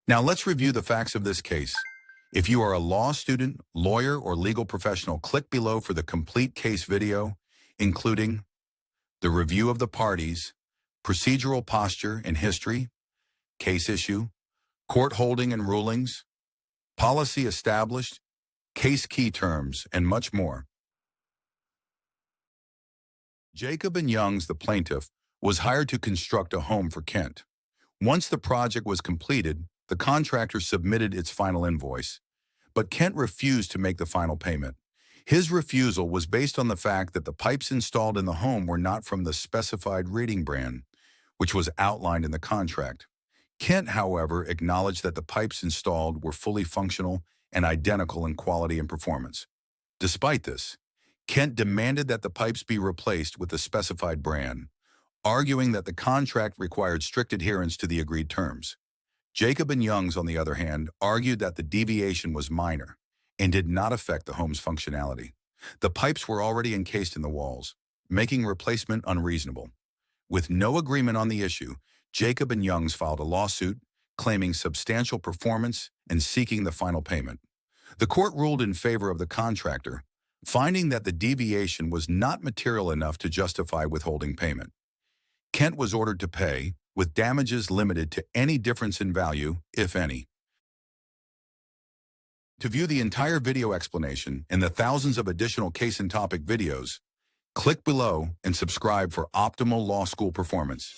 Now let's review the facts of this case. If you are a law student, lawyer, or legal professional, click below for the complete case video, including the review of the parties, procedural posture and history, case issue, court holding and rulings, policy established, case key terms, and much more. Jacob & Youngs, the plaintiff, was hired to construct a home for Kent. Once the project was completed, the contractor submitted its final invoice, but Kent refused to make the final payment. His refusal was based on the fact that the pipes installed in the home were not from the specified reading brand, which was outlined in the contract. Kent, however, acknowledged that the pipes installed were fully functional and identical in quality and performance. Despite this, Kent demanded that the pipes be replaced with the specified brand, arguing that the contract required strict adherence to the agreed terms. Jacob & Youngs, on the other hand, argued that the deviation was minor and did not affect the home's functionality. The pipes were already encased in the walls, making replacement unreasonable. With no agreement on the issue, Jacob & Youngs filed a lawsuit claiming substantial performance and seeking the final payment. The court ruled in favor of the contractor, finding that the deviation was not material enough to justify withholding payment. Kent was ordered to pay, with damages limited to any difference in value, if any. To view the entire video explanation and the thousands of additional case and topic videos, click below and subscribe for optimal law school performance.